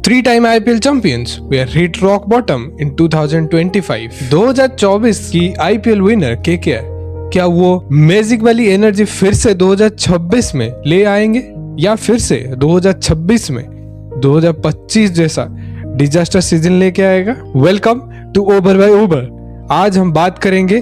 3 time IPL champions were hit rock bottom in 2025. 2024 की IPL winner KKR क्या वो magic वाली एनर्जी फिर से 2026 में ले आएंगे या फिर से 2026 में 2025 जैसा डिजास्टर सीजन लेके आएगा? Welcome to over by over. आज हम बात करेंगे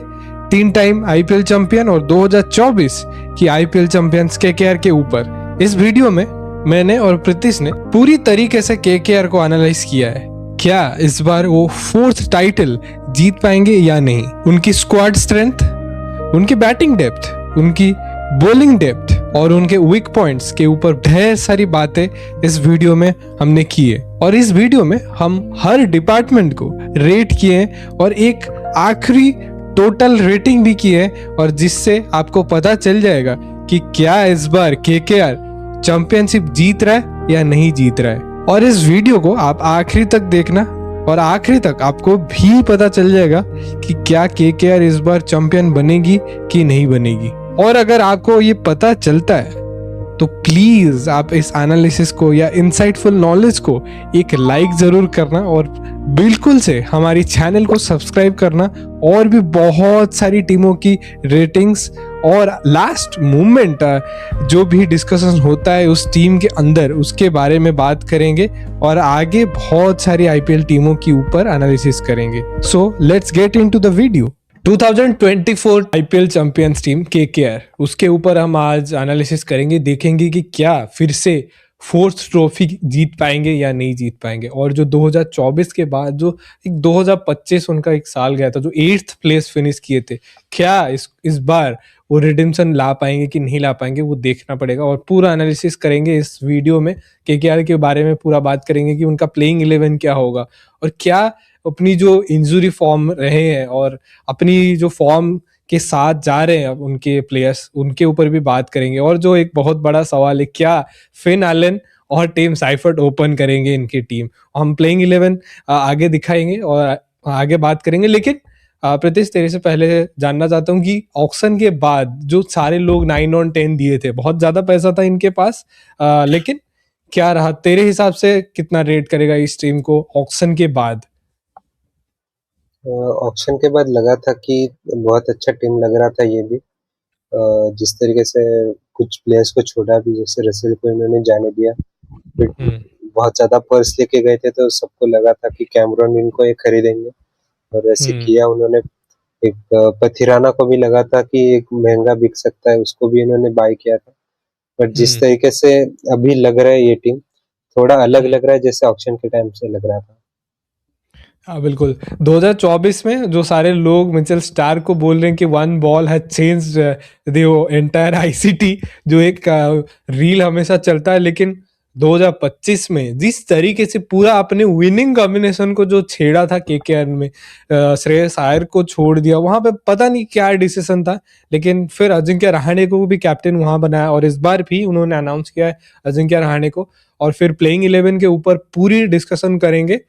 3 टाइम IPL चैंपियन और 2024 की IPL चैंपियंस केकेआर के ऊपर। इस वीडियो में मैंने और प्रीतिश ने पूरी तरीके से केकेआर को एनालाइज किया है। क्या इस बार वो 4th टाइटल जीत पाएंगे या नहीं? उनकी स्क्वाड स्ट्रेंथ, उनकी बैटिंग डेप्थ, उनकी बॉलिंग डेप्थ और उनके वीक पॉइंट्स के ऊपर ढेर सारी बातें इस वीडियो में हमने की है। और इस वीडियो में हम हर डिपार्टमेंट को रेट किए और एक आखिरी टोटल रेटिंग भी की है, और जिससे आपको पता चल जाएगा कि क्या इस बार केकेआर चैंपियनशिप जीत रहा है या नहीं जीत रहा है। और इस वीडियो को आप आखिरी तक देखना और आखिरी तक आपको भी पता चल जाएगा कि क्या केकेआर इस बार चैंपियन बनेगी कि नहीं बनेगी। और अगर आपको ये पता चलता है तो प्लीज आप इस एनालिसिस को या इनसाइटफुल नॉलेज को एक लाइक जरूर करना और बिल्कुल से हमारी चैनल को सब्सक्राइब करना। और भी बहुत सारी टीमों की रेटिंग्स और लास्ट मूवमेंट जो भी डिस्कशन होता है उस टीम के अंदर, उसके बारे में बात करेंगे और आगे बहुत सारी आईपीएल टीमों के ऊपर एनालिसिस करेंगे। So let's get into the video. 2024 IPL champions team KKR, उसके ऊपर हम आज एनालिसिस करेंगे, देखेंगे कि क्या फिर से 4th ट्रॉफी जीत पाएंगे या नहीं जीत पाएंगे। और जो 2024 के बाद जो 2025 उनका एक साल गया था, जो 8th प्लेस फिनिश किए थे, क्या इस बार वो रिडेम्पशन ला पाएंगे कि नहीं ला पाएंगे, वो देखना पड़ेगा। और पूरा एनालिसिस करेंगे इस वीडियो में, केकेआर के बारे में पूरा बात करेंगे कि उनका प्लेइंग 11 क्या होगा और क्या अपनी जो इंजुरी फॉर्म रहे हैं और अपनी जो फॉर्म के साथ जा रहे हैं अब उनके प्लेयर्स, उनके ऊपर भी बात करेंगे। और जो एक बहुत बड़ा सवाल है, क्या फिन एलन और टिम साइफर्ट ओपन करेंगे इनकी टीम? हम प्लेइंग 11 आगे दिखाएंगे और आगे बात करेंगे। लेकिन प्रीतिश, तेरे से पहले जानना चाहता हूँ कि ऑक्शन के बाद जो सारे लोग 9 और 10 दिए थे, बहुत ज्यादा पैसा था इनके पास, लेकिन क्या रहा तेरे हिसाब से? कितना रेट करेगा इस टीम को ऑक्शन के बाद? ऑप्शन के बाद लगा था कि बहुत अच्छा टीम लग रहा था ये भी। जिस तरीके से कुछ प्लेयर्स को छोड़ा भी, जैसे रसेल को इन्होंने जाने दिया, फिर बहुत ज्यादा पर्स लेके गए थे, तो सबको लगा था कि कैमरन इनको ये खरीदेंगे और ऐसे किया उन्होंने। एक पथिराना को भी लगा था कि एक महंगा बिक सकता है, उसको भी इन्होंने बाय किया था। बट जिस तरीके से अभी लग रहा है ये टीम, थोड़ा अलग लग रहा है जैसे ऑक्शन के टाइम से लग रहा था। हाँ बिल्कुल। 2024 में जो सारे लोग मिचेल स्टार्क को बोल रहे हैं कि 1 ball has changed the entire ICT, जो एक रील हमेशा चलता है, लेकिन 2025 में जिस तरीके से पूरा अपने विनिंग कॉम्बिनेशन को जो छेड़ा था केकेआर में, श्रेयस अय्यर को छोड़ दिया, वहां पे पता नहीं क्या डिसीजन था, लेकिन फिर अजिंक्य रहाणे को भी कैप्टन वहां बनाया और इस बार भी उन्होंने अनाउंस किया है अजिंक्य रहाणे को। और फिर प्लेइंग 11 के ऊपर पूरी डिस्कशन करेंगे।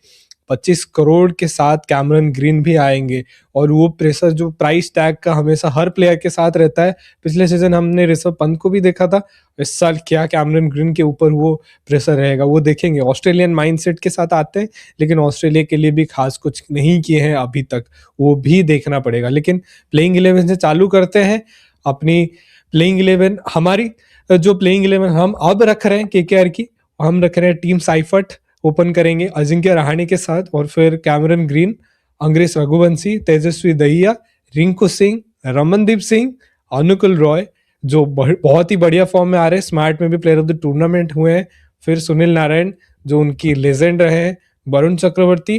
25 करोड़ के साथ कैमरन ग्रीन भी आएंगे और वो प्रेशर जो प्राइस टैग का हमेशा हर प्लेयर के साथ रहता है, पिछले सीजन हमने ऋषभ पंत को भी देखा था, इस साल क्या कैमरन ग्रीन के ऊपर वो प्रेशर रहेगा, वो देखेंगे। ऑस्ट्रेलियन माइंडसेट के साथ आते हैं, लेकिन ऑस्ट्रेलिया के लिए भी खास कुछ नहीं किए हैं अभी तक, वो भी देखना पड़ेगा। लेकिन प्लेइंग 11 से चालू करते हैं अपनी प्लेइंग 11। हमारी जो प्लेइंग 11 हम अब रख रहे हैं केकेआर की, हम रख रहे हैं टिम साइफर्ट ओपन करेंगे अजिंक्य रहाणे के साथ, और फिर कैमरन ग्रीन, अंग्रेज रघुवंशी, तेजस्वी दहिया, रिंकू सिंह, रमनदीप सिंह, अनुकुल रॉय जो बहुत ही बढ़िया फॉर्म में आ रहे हैं, स्मार्ट में भी प्लेयर ऑफ द टूर्नामेंट हुए हैं, फिर सुनील नारायण जो उनकी लेजेंड रहे हैं, वरुण चक्रवर्ती,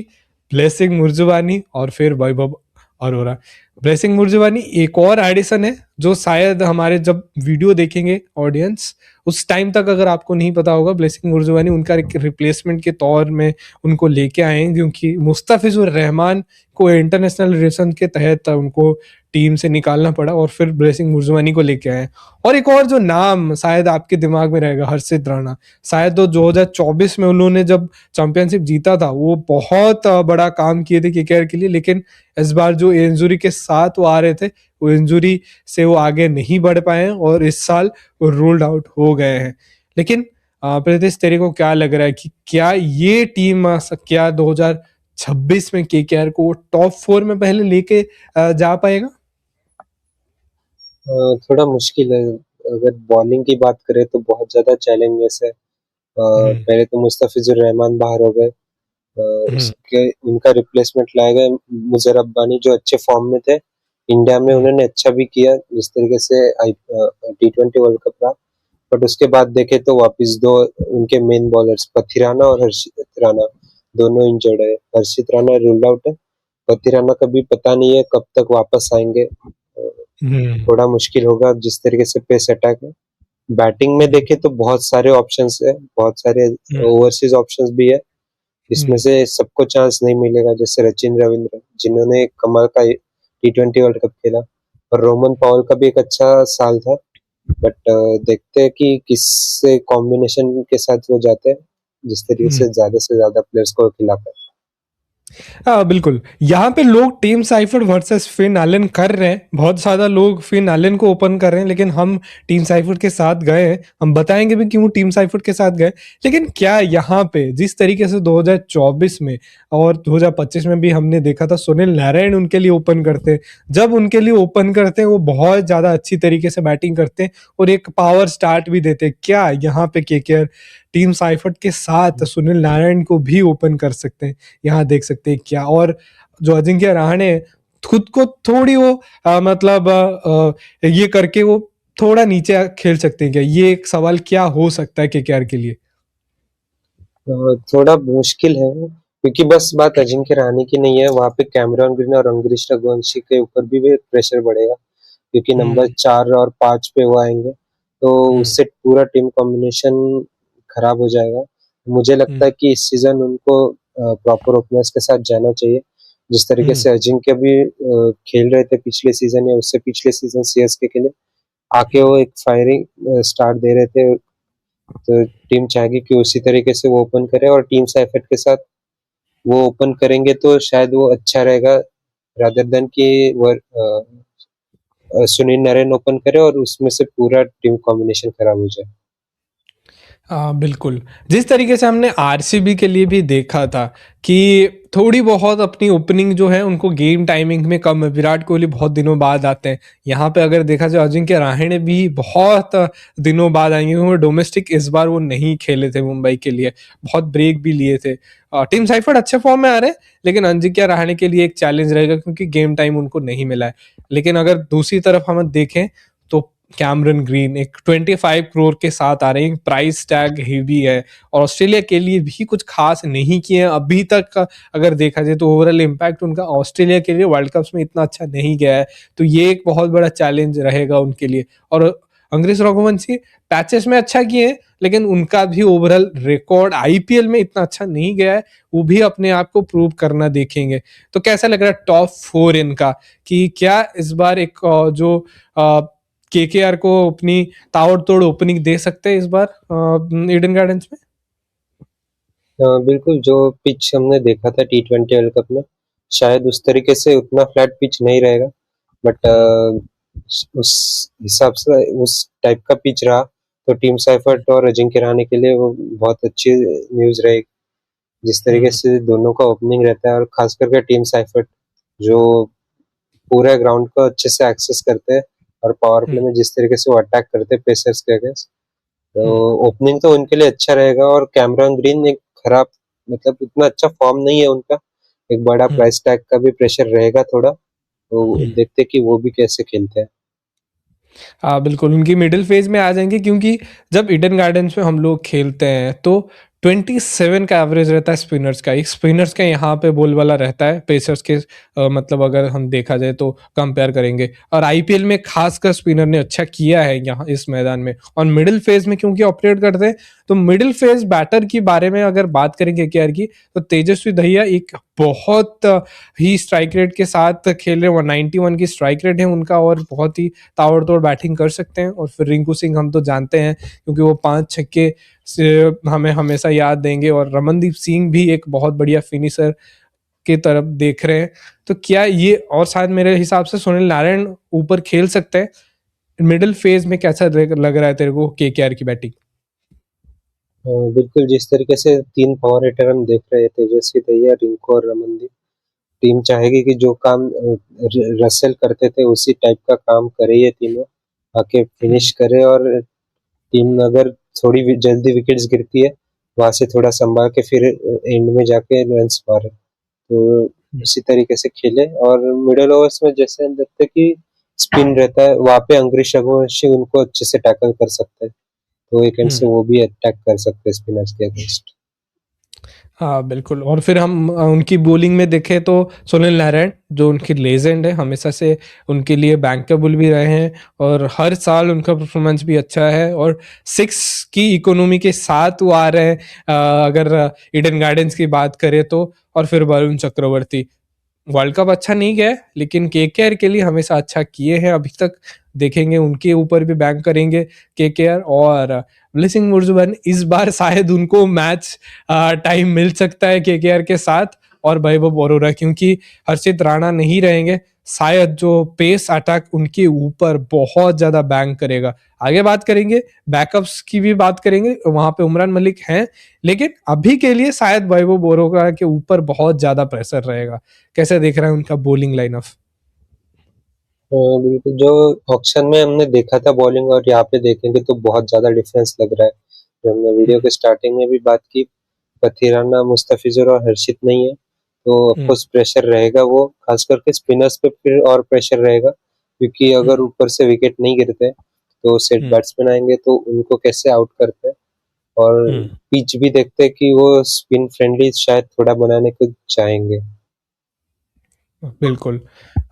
ब्लेसिंग मुर्जुवानी और फिर वैभव अरोरा। ब्लेसिंग मुर्जुवानी एक और एडिशन है जो शायद हमारे जब वीडियो देखेंगे ऑडियंस उस टाइम तक अगर आपको नहीं पता होगा, ब्लेसिंग मुर्जुवानी उनका रिप्लेसमेंट के तौर में उनको लेके आए हैं, क्योंकि मुस्तफिजुर रहमान को इंटरनेशनल रिलेशन के तहत उनको टीम से निकालना पड़ा और फिर ब्लेसिंग मुर्जुवानी को लेके आए। और एक और जो नाम शायद आपके दिमाग में रहेगा, हर्षित राणा। शायद तो 2024 में उन्होंने जब चैंपियनशिप जीता था वो बहुत बड़ा काम किए थे केकेआर के लिए, लेकिन इस बार जो इंजुरी के साथ वो आ रहे थे, वो इंजुरी से वो आगे नहीं बढ़ पाए और इस साल वो रूल्ड आउट हो गए हैं। लेकिन प्रीतिश तेरे को क्या लग रहा है कि क्या ये टीम क्या 2026 में केकेआर को टॉप 4 में पहले लेके जा पाएगा? थोड़ा मुश्किल है। अगर बॉलिंग की बात करें तो बहुत ज़्यादा चैलेंजेस है। हम्म, पहले तो मुस्तफिजुर रहमान बाहर हो गए। हम्म, उसके उनका रिप्लेसमेंट लाए गए मुजर रब्बानी, जो अच्छे फॉर्म में थे। इंडिया में हम्म, उन्होंने अच्छा भी किया जिस तरीके से T20 वर्ल्ड कप रहा। बट उसके बाद देखे तो वापस दो उनके मेन बॉलर्स पथिराना और हर्षित राणा दोनों इंजर्ड है। हर्षित राणा रूल्ड आउट है। पथिराना का भी पता नहीं है कब तक वापस आएंगे। हम्म, थोड़ा मुश्किल होगा जिस तरीके से पेस अटैक है। बैटिंग में हम्म, देखे तो बहुत सारे ऑप्शंस है, बहुत सारे हम्म, ओवरसीज ऑप्शंस भी है। इसमें हम्म, से सबको चांस नहीं मिलेगा, जैसे सचिन रविंद्र जिन्होंने कमाल का T20 वर्ल्ड कप खेला, और रोमन पॉवल का भी एक अच्छा साल था। बट देखते हैं कि किस कॉम्बिनेशन के साथ वो जाते हैं, जिस तरीके हम्म। से ज्यादा प्लेयर्स को खिला पाए। हाँ बिल्कुल, यहाँ पे लोग team ciphered versus Finn Allen कर रहे हैं, बहुत ज्यादा लोग फिन एलन को ओपन कर रहे हैं, लेकिन हम टीम साइफर्ड के साथ गए हैं। हम बताएंगे भी क्यों टीम साइफर्ड के साथ गए। लेकिन क्या यहाँ पे जिस तरीके से 2024 में और 2025 में भी हमने देखा था सुनील नारायण उनके लिए ओपन करते हैं, जब उनके लिए ओपन करते हैं वो बहुत ज्यादा अच्छी तरीके से बैटिंग करते हैं और एक पावर स्टार्ट भी देते हैं। क्या यहाँ पे केकेआर टीम साइफर्ड के साथ सुनील नारायण को भी ओपन कर सकते हैं? यहाँ देख सकते हैं क्या। और जो अजिंक्य रहाणे है, खुद को थोड़ी वो मतलब ये करके वो थोड़ा नीचे खेल सकते हैं क्या? ये एक सवाल क्या हो सकता है केकेआर के लिए? थोड़ा मुश्किल है क्योंकि बस बात अजिंक्य रहाणे की नहीं है, वहाँ पे कैमरॉन ग्रीन और अंग्रेज रघुवंशी के ऊपर भी प्रेशर बढ़ेगा, क्योंकि नंबर हम्म, 4 और 5 पे वो आएंगे, तो हम्म, उससे पूरा टीम कॉम्बिनेशन खराब हो जाएगा। मुझे लगता हम्म, है कि इस सीजन उनको प्रॉपर ओपनर्स के साथ जाना चाहिए, जिस तरीके हम्म, से अजिंक्य भी खेल रहे थे पिछले सीजन या उससे पिछले सीजन सीएसके के लिए। आके हम्म, वो एक फायरिंग स्टार्ट दे रहे थे, तो टीम चाहेगी कि उसी तरीके से वो ओपन करे, और टीम साइफेट के साथ वो ओपन करेंगे तो शायद वो अच्छा रहेगा, रादर देन कि वो सुनील नारायण ओपन करे और उसमें से पूरा टीम कॉम्बिनेशन खराब हो जाए। हाँ बिल्कुल, जिस तरीके से हमने आरसीबी के लिए भी देखा था कि थोड़ी बहुत अपनी ओपनिंग जो है उनको गेम टाइमिंग में कम है, विराट कोहली बहुत दिनों बाद आते हैं। यहाँ पे अगर देखा जाए अजिंक्य रहाणे भी बहुत दिनों बाद आएंगे, क्योंकि डोमेस्टिक इस बार वो नहीं खेले थे मुंबई के लिए, बहुत ब्रेक भी लिए थे। टीम साइफर्ड अच्छे फॉर्म में आ रहे हैं, लेकिन अजिंक्य रहाणे के लिए एक चैलेंज रहेगा क्योंकि गेम टाइम उनको नहीं मिला है। लेकिन अगर दूसरी तरफ हम देखें तो कैमरन ग्रीन एक 25 करोड़ के साथ आ रहे हैं, प्राइस टैग हेवी है, और ऑस्ट्रेलिया के लिए भी कुछ खास नहीं किए हैं अभी तक का। अगर देखा जाए तो ओवरऑल इम्पैक्ट उनका ऑस्ट्रेलिया के लिए वर्ल्ड कप्स में इतना अच्छा नहीं गया है, तो ये एक बहुत बड़ा चैलेंज रहेगा उनके लिए। और अंग्रेज रघुवंशी पैचेस में अच्छा किए हैं, लेकिन उनका भी ओवरऑल रिकॉर्ड आईपीएल में इतना अच्छा नहीं गया है, वो भी अपने आप को प्रूव करना देखेंगे। तो कैसा लग रहा है टॉप 4 इनका, कि क्या इस बार एक जो केकेआर को अपनी ताबड़तोड़ ओपनिंग दे सकते हैं इस बार ईडन गार्डन्स में? बिल्कुल, जो पिच हमने देखा था T20 वर्ल्ड कप में, शायद उस तरीके से उतना फ्लैट पिच नहीं रहेगा। बट हम्म, उस हिसाब से उस टाइप का पिच रहा तो टीम साइफर्ट और अजिंक्य रहाणे के लिए वो बहुत अच्छी न्यूज़ रहेगी। जिस तरीके हम्म, से दोनों का ओपनिंग रहता है, और खास करके टीम साइफर्ट जो पूरे ग्राउंड को अच्छे से एक्सेस करते हैं, और पावर प्ले हम्म, में जिस तरीके से वो अटैक करते हैं पेसर्स के अगेंस्ट, तो हम्म, ओपनिंग तो उनके लिए अच्छा रहेगा। और कैमरॉन ग्रीन एक खराब, मतलब इतना अच्छा फॉर्म नहीं है उनका, एक बड़ा हम्म, प्राइस टैग का भी प्रेशर रहेगा थोड़ा, तो हम्म। देखते कि वो भी कैसे खेलते हैं। हाँ बिल्कुल, उनकी मिडिल फेज में आ जाएंगे, क्योंकि जब ईडन गार्डन्स में हम लोग खेलते हैं तो 27 का एवरेज रहता है स्पिनर्स का। एक स्पिनर्स का यहाँ पे बोलबाला रहता है, पेसर्स के मतलब अगर हम देखा जाए तो कंपेयर करेंगे, और आईपीएल में खासकर स्पिनर ने अच्छा किया है यहाँ इस मैदान में। और मिडिल फेज में क्योंकि ऑपरेट करते हैं, तो मिडिल फेज बैटर की बारे में अगर बात करेंगे केकेआर की, तो तेजस्वी दहिया एक बहुत ही स्ट्राइक रेट के साथ खेल रहे हैं, 191 की स्ट्राइक रेट है उनका, और बहुत ही ताबड़तोड़ बैटिंग कर सकते हैं। और फिर रिंकू सिंह हम तो जानते हैं, क्योंकि वो 5 छक्के से हमें हमेशा याद देंगे, और रमनदीप सिंह भी एक बहुत बढ़िया फिनिशर की तरफ देख रहे हैं। तो क्या ये, और शायद मेरे हिसाब से सुनील नारायण ऊपर खेल सकते हैं। मिडिल फेज में कैसा लग रहा है तेरे को केकेआर की बैटिंग? बिल्कुल जिस तरीके से 3 पावर हिटर हम देख रहे हैं, तेजस्वी दहिया, रिंकू और रमनदीप, टीम चाहेगी कि जो काम रसेल करते थे उसी टाइप का काम करे ये तीनों, आके फिनिश करे, और टीम अगर थोड़ी भी जल्दी विकेट्स गिरती है, वहां से थोड़ा संभाल के फिर एंड में जाके रन्स मारे, तो उसी तरीके से खेले। और मिडिल ओवर्स में जैसे हम देखते हैं कि स्पिन रहता है, वहां पे अंकुरिश रघुवंशी उनको अच्छे से टैकल कर सकते हैं, तो एक एंड से वो भी अटैक कर सकते हैं स्पिनर्स के अगेंस्ट। हाँ बिल्कुल। और फिर हम उनकी बॉलिंग में देखें तो सुनील नारायण जो उनकी लेजेंड है, हमेशा से उनके लिए बैंकेबल भी रहे हैं और हर साल उनका परफॉर्मेंस भी अच्छा है, और 6 की इकोनॉमी के साथ वो आ रहे हैं अगर ईडन गार्डन्स की बात करें तो। और फिर वरुण चक्रवर्ती, वर्ल्ड कप अच्छा नहीं गया लेकिन केकेआर के लिए हमेशा अच्छा किए हैं अभी तक, देखेंगे उनके ऊपर भी बैंक करेंगे केकेआर। और ब्लेसिंग मुर्जुबन, इस बार शायद उनको मैच टाइम मिल सकता है केकेआर के साथ, और वैभव अरोड़ा, क्योंकि हर्षित राणा नहीं रहेंगे, शायद जो पेस अटैक उनके ऊपर बहुत ज्यादा बैंक करेगा। आगे बात करेंगे, बैकअप्स की भी बात करेंगे, वहां पे उमरान मलिक हैं, लेकिन अभी के लिए शायद वैभव अरोड़ा के ऊपर बहुत ज्यादा प्रेशर रहेगा। कैसे देख रहा है उनका बॉलिंग लाइनअप? बिल्कुल, जो ऑक्शन में हमने देखा था बॉलिंग और यहाँ पे देखेंगे तो बहुत ज़्यादा डिफरेंस लग रहा है। जो हमने वीडियो के स्टार्टिंग में भी बात की, पथिराना, मुस्तफिजुर और हर्षित नहीं है, तो ऑफकोर्स प्रेशर रहेगा, वो खास करके स्पिनर्स पे फिर और प्रेशर रहेगा, क्योंकि अगर ऊपर से विकेट नहीं गिरते तो सेट बैट्समैन आएंगे तो उनको कैसे आउट करते हैं। और पिच भी देखते हैं कि वो स्पिन फ्रेंडली शायद थोड़ा बनाने को चाहेंगे। बिल्कुल।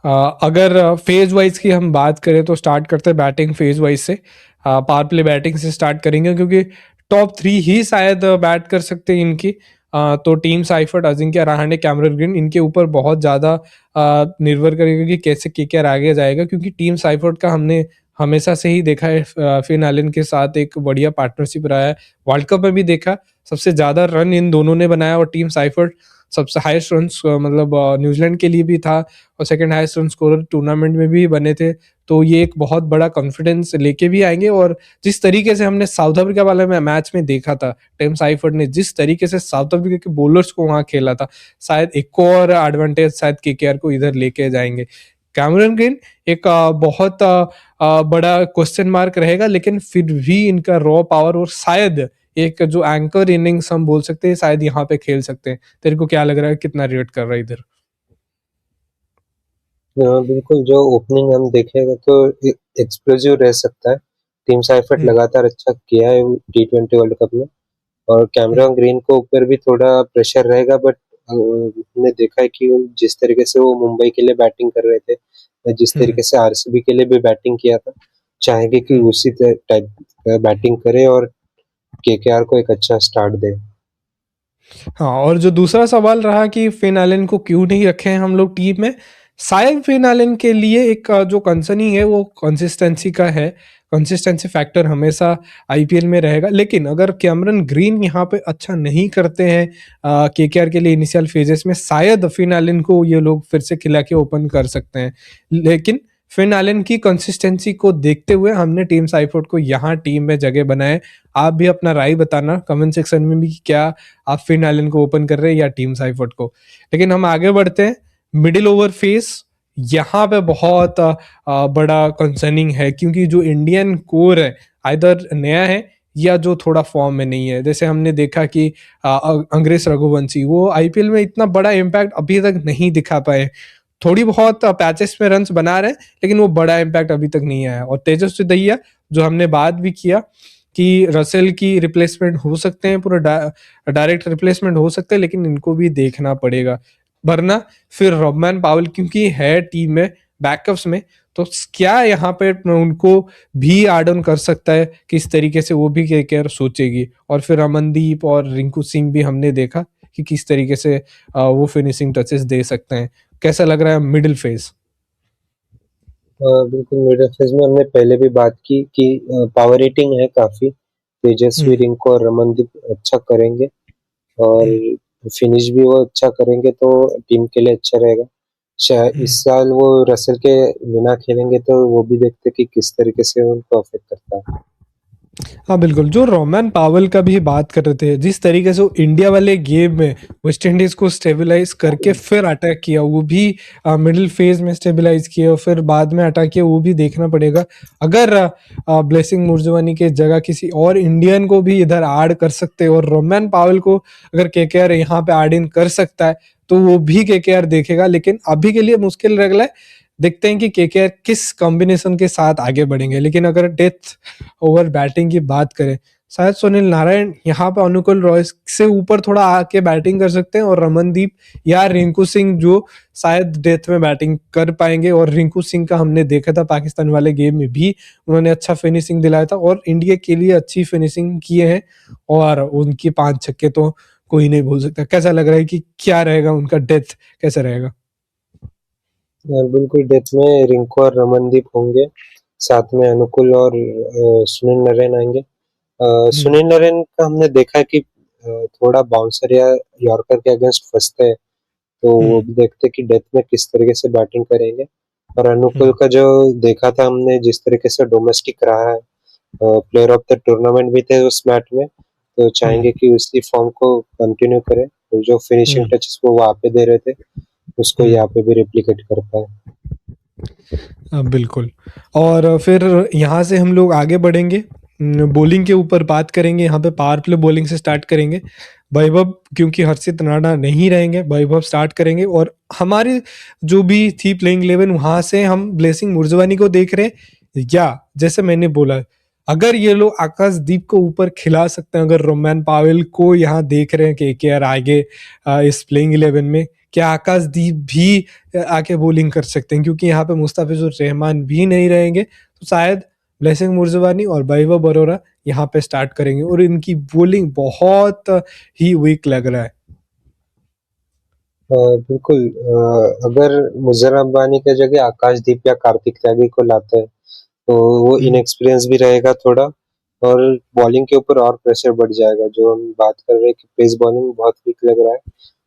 अगर फेज वाइज की हम बात करें तो स्टार्ट करते हैं बैटिंग फेज वाइज से। पावर प्ले बैटिंग से स्टार्ट करेंगे क्योंकि टॉप 3 ही शायद बैट कर सकते हैं इनकी। तो team Seifert, Ajinkya Rahane, Cameron green, इनके ऊपर बहुत ज़्यादा निर्भर करेगा कि कैसे केकेआर आगे जाएगा, क्योंकि टीम साइफर्ट का हमने हमेशा से ही देखा है फिन एलन के साथ एक बढ़िया पार्टनरशिप रहा है। वर्ल्ड कप में भी देखा, सबसे ज़्यादा रन इन दोनों ने बनाया, और टीम साइफर्ट सबसे हाईएस्ट रन मतलब न्यूजीलैंड के लिए भी था, और second highest run scorer tournament में भी बने थे। तो ये एक बहुत बड़ा कॉन्फिडेंस लेके भी आएंगे, और जिस तरीके से हमने साउथ अफ्रीका वाले में मैच में देखा था, टिम साइफर्ट ने जिस तरीके से साउथ अफ्रीका के बॉलर्स को वहां खेला था, शायद एक और एडवांटेज शायद केकेआर को इधर लेके जाएंगे। कैमरन ग्रीन एक बहुत बड़ा क्वेश्चन मार्क रहेगा, लेकिन फिर भी इनका रॉ पावर और शायद एक जो एंकर इनिंग्स हम बोल सकते हैं, शायद यहाँ पे खेल सकते हैं। तेरे को क्या लग रहा है, कितना रेट कर रहा है इधर? बिल्कुल, जो ओपनिंग हम देखेंगे तो एक्सप्लोसिव रह सकता है। टीम साइफर्ट हम्म। लगातार अच्छा किया है T20 वर्ल्ड कप में, और कैमरन ग्रीन को ऊपर भी थोड़ा प्रेशर रहेगा, बट हमने देखा है कि जिस तरीके से वो मुंबई के लिए बैटिंग कर रहे थे, या जिस हम्म। तरीके से आरसीबी के लिए भी बैटिंग किया था, चाहेंगे कि हम्म। उसी टाइप बैटिंग करे और केकेआर को एक अच्छा स्टार्ट दे। हाँ, और जो दूसरा सवाल रहा कि फिन एलन को क्यों नहीं रखे हैं हम लोग टीम में, शायद फिन एलन के लिए एक जो कंसर्निंग है वो कंसिस्टेंसी का है। कंसिस्टेंसी फैक्टर हमेशा आईपीएल में रहेगा, लेकिन अगर कैमरन ग्रीन यहाँ पे अच्छा नहीं करते हैं केकेआर के लिए इनिशियल फेजेस में, शायद फिन एलन को ये लोग फिर से खिला के ओपन कर सकते हैं। लेकिन फिन एलन की कंसिस्टेंसी को देखते हुए हमने टीम साइफोर्ड को यहाँ टीम में जगह बनाए। आप भी अपना राय बताना कमेंट सेक्शन में भी कि क्या आप फिन एलन को ओपन कर रहे हैं या टीम साइफर्ट को। लेकिन हम आगे बढ़ते हैं, मिडिल ओवर फेस, यहाँ पे बहुत बड़ा कंसर्निंग है, क्योंकि जो इंडियन कोर है आइदर नया है या जो थोड़ा फॉर्म में नहीं है। जैसे हमने देखा कि अंग्रेज रघुवंशी, वो आईपीएल में इतना बड़ा इम्पैक्ट अभी तक नहीं दिखा पाए, थोड़ी बहुत पैचेस में रन्स बना रहे हैं, लेकिन वो बड़ा इम्पैक्ट अभी तक नहीं आया। और तेजस्वी दहिया, जो हमने बात भी किया कि रसेल की रिप्लेसमेंट हो सकते हैं, पूरा डायरेक्ट रिप्लेसमेंट हो सकते हैं, लेकिन इनको भी देखना पड़ेगा। वरना फिर रॉबमैन पावल क्योंकि है टीम में बैकअप्स में, तो क्या यहाँ पे उनको भी एड ऑन कर सकता है, किस तरीके से वो भी केकेआर सोचेगी। और फिर अमनदीप और रिंकू सिंह भी हमने देखा कि किस तरीके से वो फिनिशिंग टचेस दे सकते हैं। कैसा लग रहा है मिडिल फेज? बिल्कुल, मिडिल फेज में हमने पहले भी बात की कि पावर रेटिंग है काफी, तेजस्वी, हम्म। रिंकू और रमनदीप अच्छा करेंगे, और फिनिश भी वो अच्छा करेंगे तो टीम के लिए अच्छा रहेगा। शायद इस साल वो रसेल के बिना खेलेंगे तो वो भी देखते कि किस तरीके से उनको अफेक्ट करता है। हाँ बिल्कुल, जो रोमैन पावल का भी बात कर रहे थे, जिस तरीके से वो इंडिया वाले गेम में वेस्ट इंडीज को स्टेबलाइज करके फिर अटैक किया, वो भी मिडिल फेज में स्टेबलाइज किया और फिर बाद में अटैक किया, वो भी देखना पड़ेगा। अगर ब्लेसिंग मुर्जवानी के जगह किसी और इंडियन को भी इधर ऐड कर सकते हैं और रोमैन पावल को अगर केकेआर यहाँ पे ऐड इन कर सकता है तो वो भी केकेआर देखेगा, लेकिन अभी के लिए मुश्किल लग रहा है। देखते हैं कि केकेआर किस कॉम्बिनेशन के साथ आगे बढ़ेंगे। लेकिन अगर डेथ ओवर बैटिंग की बात करें, शायद सुनील नारायण यहाँ पे अनुकुल रॉय से ऊपर थोड़ा आके बैटिंग कर सकते हैं, और रमनदीप या रिंकू सिंह जो शायद डेथ में बैटिंग कर पाएंगे। और रिंकू सिंह का हमने देखा था पाकिस्तान वाले गेम में भी, उन्होंने अच्छा फिनिशिंग दिलाया था और इंडिया के लिए अच्छी फिनिशिंग किए हैं, और उनकी 5 छक्के तो कोई नहीं भूल सकता। कैसा लग रहा है कि क्या रहेगा उनका डेथ, कैसा रहेगा? बिल्कुल, डेथ में रिंकू और रमनदीप होंगे, साथ में अनुकुल और सुनील नरेन आएंगे। हम्म। सुनील नरेन का हमने देखा है कि थोड़ा बाउंसर या यॉर्कर के अगेंस्ट फंसते हैं, तो वो हम्म। भी देखते हैं कि डेथ में किस तरीके से बैटिंग करेंगे। और अनुकुल हम्म। का जो देखा था हमने, जिस तरीके से डोमेस्टिक रहा है, प्लेयर ऑफ द टूर्नामेंट भी थे उस मैच में, तो हम्म। चाहेंगे कि उसी फॉर्म को कंटिन्यू करें, और जो फिनिशिंग हम्म। टचेस वो वहाँ पे दे रहे थे उसको हम्म। यहाँ पे भी रेप्लिकेट कर पाए। बिल्कुल। और फिर यहाँ से हम लोग आगे बढ़ेंगे, बॉलिंग के ऊपर बात करेंगे। यहाँ पे पावर प्ले बॉलिंग से स्टार्ट करेंगे। वैभव, क्योंकि हर्षित राणा नहीं रहेंगे, वैभव स्टार्ट करेंगे। और हमारी जो भी थी प्लेइंग 11, वहां से हम ब्लेसिंग मुर्जवानी को देख रहे हैं, या जैसे मैंने बोला, अगर ये लोग आकाशदीप को ऊपर खिला सकते हैं, अगर रोमैन पावेल को यहाँ देख रहे हैं कि केकेआर आगे इस प्लेइंग 11 में, क्या आकाशदीप भी आके बॉलिंग कर सकते हैं? क्योंकि यहाँ पे मुस्ताफिजुर रहमान भी नहीं रहेंगे, तो शायद ब्लेसिंग मुर्जवानी और वैभव बरोरा यहाँ पे स्टार्ट करेंगे, और इनकी बॉलिंग बहुत ही वीक लग रहा है। बिल्कुल, अगर मुजर अब्बानी की जगह आकाशदीप या कार्तिक त्यागी को लाते हैं, तो वो हम्म। इनएक्सपीरियंस भी रहेगा थोड़ा, और बॉलिंग के ऊपर और प्रेशर बढ़ जाएगा। जो हम बात कर रहे हैं कि पेस बॉलिंग बहुत वीक लग रहा है,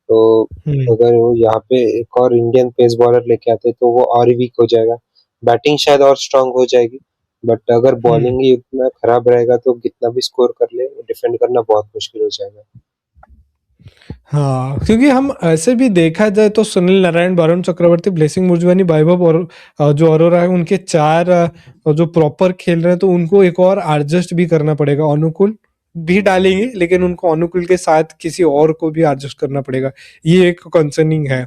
तो हम्म। अगर वो यहाँ पे एक और इंडियन पेस बॉलर लेके आते तो वो और ही वीक हो जाएगा। बैटिंग शायद और स्ट्रांग हो जाएगी, बट अगर हम्म। बॉलिंग ही इतना खराब रहेगा तो कितना भी स्कोर कर ले, डिफेंड करना बहुत मुश्किल हो जाएगा। हाँ, क्योंकि हम ऐसे भी देखा जाए तो सुनील नारायण, वरुण चक्रवर्ती, ब्लेसिंग मुर्जवानी, वैभव और जो अरोरा है, उनके 4 जो प्रॉपर खेल रहे हैं, तो उनको एक और एडजस्ट भी करना पड़ेगा। अनुकूल भी डालेंगे, लेकिन उनको अनुकूल के साथ किसी और को भी एडजस्ट करना पड़ेगा, ये एक कंसर्निंग है।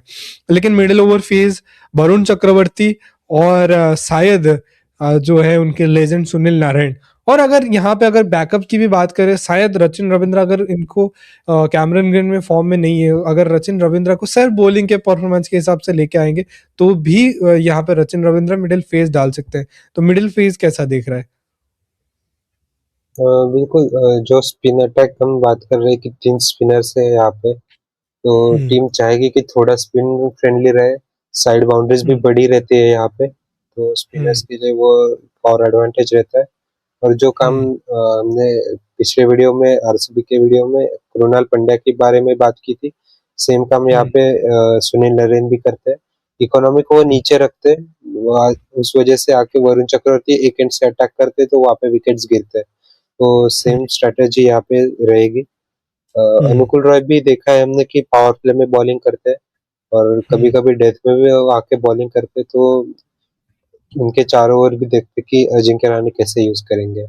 लेकिन middle over phase Varun Chakravarthy और शायद जो है उनके लेजेंड सुनील नारायण। और अगर यहाँ पे अगर बैकअप की भी बात करें, शायद रचिन रविंद्र, अगर इनको कैमरन ग्रीन में फॉर्म में नहीं है, अगर रचिन रविंद्र को सिर्फ बॉलिंग के परफॉर्मेंस के हिसाब से लेके आएंगे, तो भी यहाँ पे रचिन रविंद्र मिडिल फेज डाल सकते हैं। तो मिडिल फेज कैसा देख रहा है? बिल्कुल, जो स्पिन अटैक हम बात कर रहे हैं कि 3 स्पिनर्स है यहाँ पे, तो हम्म। टीम चाहेगी कि थोड़ा स्पिन फ्रेंडली रहे, साइड बाउंड्रीज भी हम्म। बड़ी रहती है यहाँ पे, तो स्पिनर्स हम्म। के लिए वो और एडवांटेज रहता है। और जो काम हम्म। हमने पिछले वीडियो में, आरसीबी के वीडियो में कृणाल पंड्या के बारे में बात की थी, सेम काम यहाँ हम्म। पे सुनील नरेन भी करते हैं। इकोनॉमी को वो नीचे रखते हैं, उस वजह से आके वरुण चक्रवर्ती एक एंड से अटैक करते हैं, तो वहाँ पे विकेट्स गिरते हैं। तो सेम स्ट्रेटेजी यहाँ पे रहेगी। हम्म। अनुकुल रॉय भी देखा है हमने कि पावर प्ले में बॉलिंग करते हैं, और कभी हम्म। कभी डेथ में भी वो आके बॉलिंग करते हैं, तो उनके चारों ओर भी देखते कि अजिंक्य रहाणे कैसे यूज करेंगे।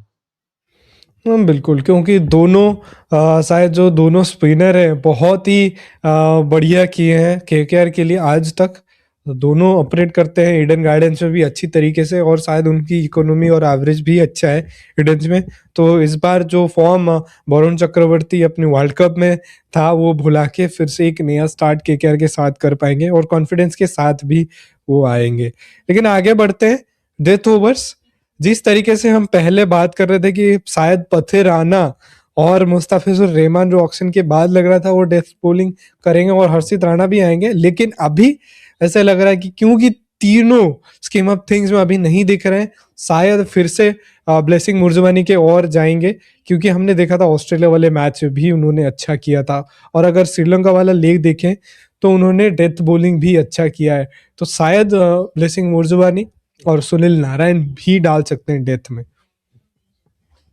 बिल्कुल, क्योंकि दोनों शायद जो दोनों स्पिनर हैं बहुत ही बढ़िया किए हैं केकेआर के लिए आज तक। दोनों ऑपरेट करते हैं ईडन गार्डन्स में भी अच्छी तरीके से, और शायद उनकी इकोनॉमी और एवरेज भी अच्छा है ईडन्स में। तो इस बार जो फॉर्म वरुण चक्रवर्ती अपने वर्ल्ड कप में था, वो भुला के फिर से एक नया स्टार्ट केकेआर के साथ कर पाएंगे, और कॉन्फिडेंस के साथ भी वो आएंगे। लेकिन आगे बढ़ते हैं, डेथ ओवर्स। जिस तरीके से हम पहले बात कर रहे थे कि शायद पथे राणा और मुस्ताफिजुर रहमान जो ऑक्शन के बाद लग रहा था वो डेथ बॉलिंग करेंगे, और हर्षित राणा भी आएंगे, लेकिन अभी ऐसा लग रहा है कि क्योंकि तीनों स्कीम ऑफ थिंग्स में अभी नहीं दिख रहे हैं, शायद फिर से ब्लेसिंग मुर्जवानी के और जाएंगे। क्योंकि हमने देखा था ऑस्ट्रेलिया वाले मैच में भी उन्होंने अच्छा किया था, और अगर श्रीलंका वाला लेग देखें तो उन्होंने डेथ बॉलिंग भी अच्छा किया है। तो शायद ब्लेसिंग मुर्जवानी और सुनील नारायण भी डाल सकते हैं डेथ में।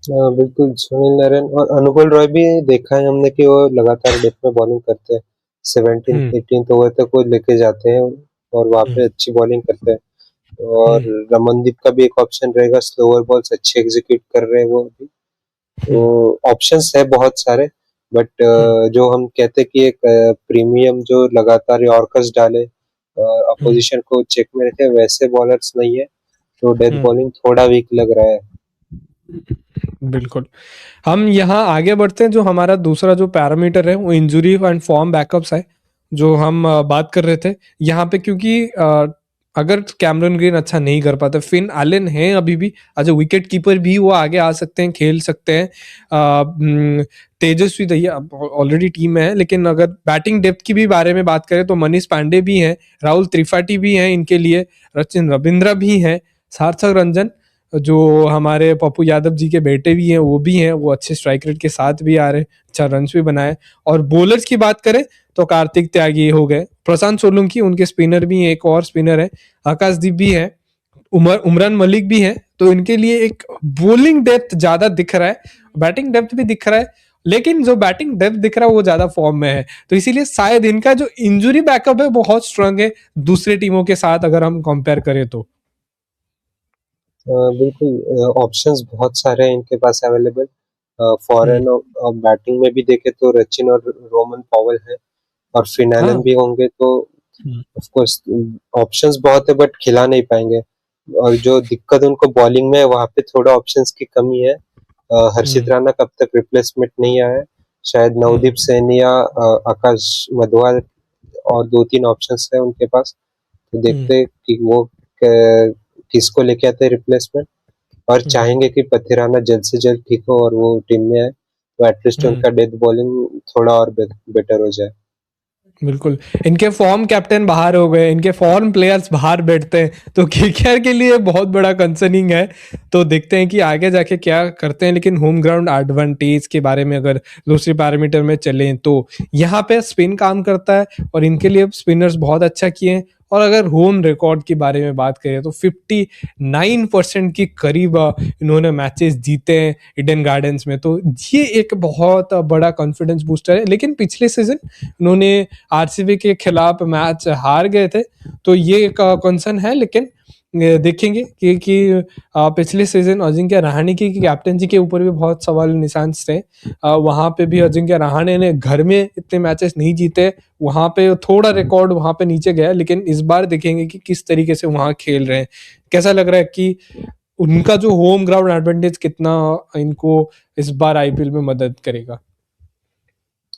बिल्कुल सुनील नारायण और अनुकुल रॉय भी देखा है हमने कि वो लगातार डेथ में बॉलिंग करते हैं। 17th हम्म 18th ओवर तक वो लेके जाते हैं और वहाँ पे हम्म अच्छी बॉलिंग करते हैं। और हम्म रमनदीप का भी एक ऑप्शन रहेगा, स्लोअर बॉल्स अच्छे एग्जीक्यूट कर रहे हैं वो अभी। तो हम्म ऑप्शंस है बहुत सारे, बट हम्म जो हम कहते हैं कि एक प्रीमियम जो लगातार यॉर्कर्स डाले, हम्म अपोजिशन को चेक में रखे, वैसे बॉलर्स नहीं है। तो डेथ हम्म बॉलिंग थोड़ा वीक लग रहा है। बिल्कुल। हम यहाँ आगे बढ़ते हैं। जो हमारा दूसरा जो पैरामीटर है वो इंजरी एंड फॉर्म बैकअप्स है, जो हम बात कर रहे थे यहाँ पे। क्योंकि अगर कैमरन ग्रीन अच्छा नहीं कर पाते, फिन एलन है अभी भी एज अ विकेट कीपर भी, वो आगे आ सकते हैं, खेल सकते हैं। तेजस्वी दहिया ऑलरेडी टीम में है, लेकिन अगर बैटिंग डेप्थ की भी बारे में बात करें तो मनीष पांडे भी हैं, राहुल त्रिपाठी भी हैं इनके लिए, सचिन रविंद्र भी हैं, सार्थक रंजन जो हमारे पप्पू यादव जी के बेटे भी हैं वो भी हैं, वो अच्छे स्ट्राइक रेट के साथ भी आ रहे हैं, अच्छा रन भी बनाए। और बॉलर्स की बात करें तो कार्तिक त्यागी हो गए, प्रशांत सोलंकी उनके स्पिनर भी हैं, एक और स्पिनर है, आकाशदीप भी है, उमरान मलिक भी है। तो इनके लिए एक बॉलिंग डेप्थ ज्यादा दिख रहा है, बैटिंग डेप्थ भी दिख रहा है, लेकिन जो बैटिंग डेप्थ दिख रहा है वो ज्यादा फॉर्म में है। तो इसीलिए शायद इनका जो इंजुरी बैकअप है बहुत स्ट्रांग है दूसरे टीमों के साथ अगर हम कंपेयर करें तो। बिल्कुल ऑप्शंस बहुत सारे हैं इनके पास अवेलेबल। हम्म, फॉरेन और बैटिंग में भी देखे तो रचिन और रोमन पॉवेल है, और फिनालन हाँ। भी होंगे, तो हम्म, ऑफ कोर्स ऑप्शंस बहुत है बट खिला नहीं पाएंगे। और जो दिक्कत उनको बॉलिंग में है वहाँ पे थोड़ा ऑप्शंस की कमी है। हर्षित हम्म, राणा कब तक रिप्लेसमेंट नहीं आया है, शायद हम्म, नवदीप सैनी या आकाश मधवाल, और दो तीन ऑप्शंस है उनके पास। तो हम्म, देखते हैं कि वो किसको लेके आते हैं रिप्लेसमेंट। और हम्म, चाहेंगे कि पथिराना जल्द से जल्द ठीक हो और वो टीम में आए, तो एटलीस्ट हम्म। उनका डेथ बॉलिंग थोड़ा और बेटर हो जाए। बिल्कुल। इनके फॉर्म कैप्टन बाहर हो गए, इनके फॉर्म प्लेयर्स बाहर बैठते हैं, तो केकेआर के लिए बहुत बड़ा कंसर्निंग है। तो देखते हैं कि आगे जाके क्या करते हैं। लेकिन होम ग्राउंड एडवांटेज के बारे में अगर दूसरे पैरामीटर में चलें तो यहाँ पे स्पिन काम करता है और इनके लिए स्पिनर्स बहुत अच्छा किए हैं। और अगर होम रिकॉर्ड के बारे में बात करें तो 59% के करीब इन्होंने मैचेस जीते हैं ईडन गार्डन्स में, तो ये एक बहुत बड़ा कॉन्फिडेंस बूस्टर है। लेकिन पिछले सीजन इन्होंने आरसीबी के खिलाफ मैच हार गए थे, तो ये एक कंसर्न है। लेकिन देखेंगे कि पिछले सीजन अजिंक्य रहाणे की कैप्टनसी के ऊपर भी बहुत सवाल निशान थे। वहां पे भी अजिंक्य रहाणे ने घर में इतने मैचेस नहीं जीते, वहां पे थोड़ा रिकॉर्ड वहां पे नीचे गया। लेकिन इस बार देखेंगे कि किस तरीके से वहां खेल रहे हैं, कैसा लग रहा है कि उनका जो होम ग्राउंड एडवांटेज कितना इनको इस बार आईपीएल में मदद करेगा।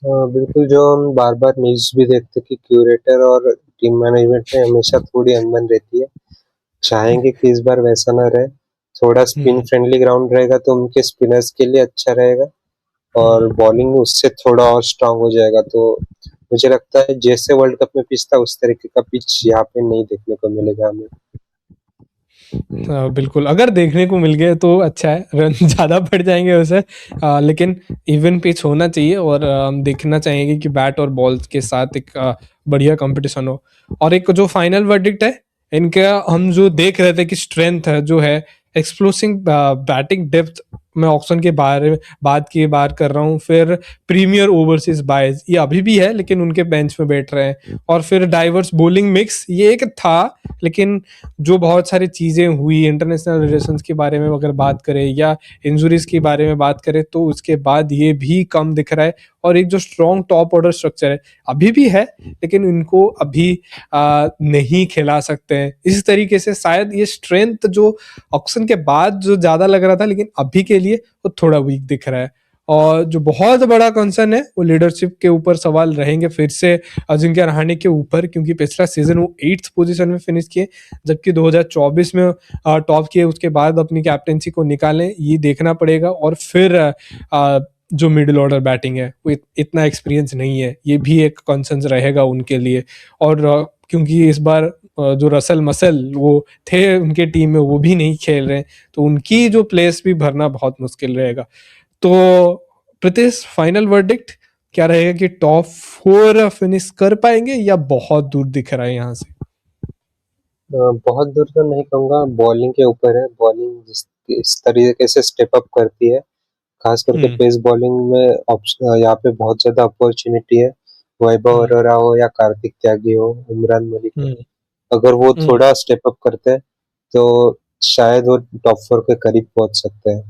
बिल्कुल, जो हम बार बार न्यूज भी देखते कि क्यूरेटर और टीम मैनेजमेंट में हमेशा थोड़ी अनबन रहती है। चाहेंगे कि इस बार वैसा ना रहे, थोड़ा स्पिन हम्म फ्रेंडली ग्राउंड रहेगा तो उनके स्पिनर्स के लिए अच्छा रहेगा, और हम्म बॉलिंग उससे थोड़ा और स्ट्रांग हो जाएगा। तो मुझे लगता है जैसे वर्ल्ड कप में पिच था उस तरीके का पिच यहाँ पे नहीं देखने को मिलेगा हमें। बिल्कुल, अगर देखने को मिल गए तो अच्छा है, रन ज़्यादा बढ़ जाएंगे उसे। लेकिन इवन पिच होना चाहिए और हम देखना चाहेंगे कि बैट और बॉल के साथ एक बढ़िया कंपटीशन हो। और एक जो फाइनल वर्डिक्ट है इनका, हम जो देख रहे थे कि स्ट्रेंथ है जो है एक्सप्लोसिव बैटिंग डेप्थ, मैं ऑप्शन के बारे में बात कर रहा हूँ। फिर प्रीमियर ओवरसीज बायज ये अभी भी है, लेकिन उनके बेंच में बैठ रहे हैं। और फिर डाइवर्स बॉलिंग मिक्स ये एक था, लेकिन जो बहुत सारी चीज़ें हुई इंटरनेशनल रिलेशंस के बारे में अगर बात करें या इंजुरीज के बारे में बात करें तो उसके बाद ये भी कम दिख रहा है। और एक जो स्ट्रॉन्ग टॉप ऑर्डर स्ट्रक्चर है अभी भी है, लेकिन इनको अभी नहीं खिला सकते हैं इस तरीके से। शायद ये स्ट्रेंथ जो ऑक्शन के बाद जो ज्यादा लग रहा था, लेकिन अभी के लिए वो थोड़ा वीक दिख रहा है। और जो बहुत बड़ा कंसर्न है वो लीडरशिप के ऊपर सवाल रहेंगे फिर से अजिंक्य रहाणे के ऊपर, क्योंकि पिछला सीजन वो 8th पोजीशन में फिनिश किए, जबकि 2024 में टॉप किए, उसके बाद अपनी कैप्टेंसी को निकालें ये देखना पड़ेगा। और फिर जो मिडिल ऑर्डर बैटिंग है वो इतना एक्सपीरियंस नहीं है, ये भी एक कंसर्न रहेगा उनके लिए। और क्योंकि इस बार जो रसल मसल वो थे उनके टीम में वो भी नहीं खेल रहे हैं, तो उनकी जो प्लेस भी भरना बहुत मुश्किल रहेगा। तो प्रीतिश, फाइनल वर्डिक्ट क्या रहेगा कि टॉप 4 फिनिश कर पाएंगे या बहुत दूर दिख रहा है यहाँ से? बहुत दूर तो नहीं कहूंगा, बॉलिंग के ऊपर है। बॉलिंग जिस तरीके से स्टेप अप करती है, खास करके हम्म। पेस बॉलिंग में यहाँ पे बहुत ज्यादा अपॉर्चुनिटी है। वैभव हम्म। अरोरा हो या कार्तिक त्यागी हो, इमरान मलिक हो, हम्म। अगर वो हम्म। थोड़ा स्टेप अप करते हैं तो शायद वो टॉप 4 के करीब पहुंच सकते हैं।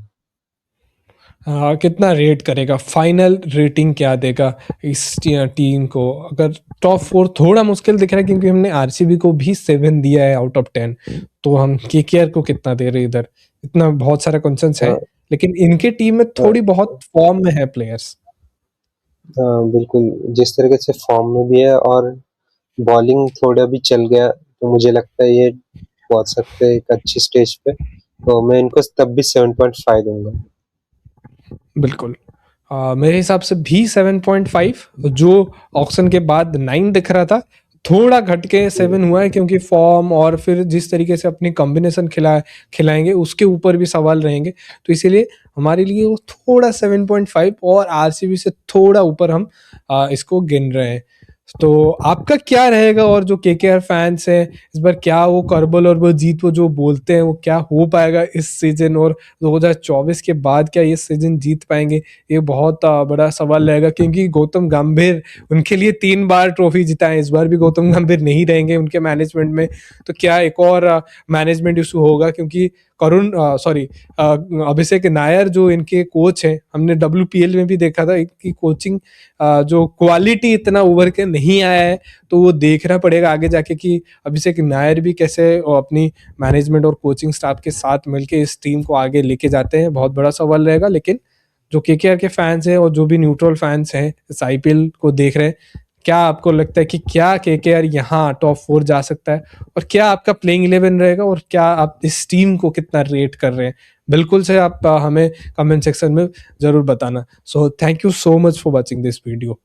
हाँ, कितना रेट करेगा, फाइनल रेटिंग क्या देगा इस टीम को? अगर टॉप 4 थोड़ा मुश्किल दिख रहा है क्योंकि हमने आरसीबी को भी 7 दिया है आउट ऑफ 10, तो हम केकेआर को कितना दे रहे हैं इधर? इतना बहुत सारा कंसर्न्स है, हाँ, लेकिन इनके टीम में थोड़ी हाँ, बहुत फॉर्म में है प्लेयर्स। हाँ, बिल्कुल, जिस तरीके से फॉर्म में भी है और बॉलिंग थोड़ा भी चल गया तो मुझे लगता है ये पहुंच सकते हैं एक अच्छी स्टेज पे, तो मैं इनको तब भी 7.5 दूंगा। बिल्कुल। मेरे हिसाब से भी 7.5, जो ऑक्शन के बाद 9 दिख रहा था, थोड़ा घट के 7 हुआ है क्योंकि फॉर्म और फिर जिस तरीके से अपनी कॉम्बिनेशन खिलाएंगे उसके ऊपर भी सवाल रहेंगे, तो इसीलिए हमारे लिए वो थोड़ा 7.5 और आरसीबी से थोड़ा ऊपर हम इसको गिन रहे हैं। तो आपका क्या रहेगा? और जो केकेआर फैंस हैं इस बार, क्या वो करबल और वो जीत वो जो बोलते हैं वो क्या हो पाएगा इस सीजन? और 2024 के बाद क्या ये सीजन जीत पाएंगे? ये बहुत बड़ा सवाल रहेगा क्योंकि गौतम गंभीर उनके लिए 3 बार ट्रॉफी जिता है, इस बार भी गौतम गंभीर नहीं रहेंगे उनके मैनेजमेंट में, तो क्या एक और मैनेजमेंट इशू होगा? क्योंकि करुण सॉरी अभिषेक नायर जो इनके कोच हैं, हमने WPL में भी देखा था इनकी कोचिंग जो क्वालिटी इतना उभर के नहीं आया है, तो वो देखना पड़ेगा आगे जाके कि अभिषेक नायर भी कैसे अपनी मैनेजमेंट और कोचिंग स्टाफ के साथ मिलके इस टीम को आगे लेके जाते हैं, बहुत बड़ा सवाल रहेगा। लेकिन जो केकेआर के फैंस हैं और जो भी न्यूट्रल फैंस हैं इस आईपीएल को देख रहे हैं, क्या आपको लगता है कि क्या केकेआर यहाँ टॉप 4 जा सकता है? और क्या आपका प्लेइंग 11 रहेगा? और क्या आप इस टीम को कितना रेट कर रहे हैं? बिल्कुल से आप हमें कमेंट सेक्शन में जरूर बताना। So thank you so much for watching this video.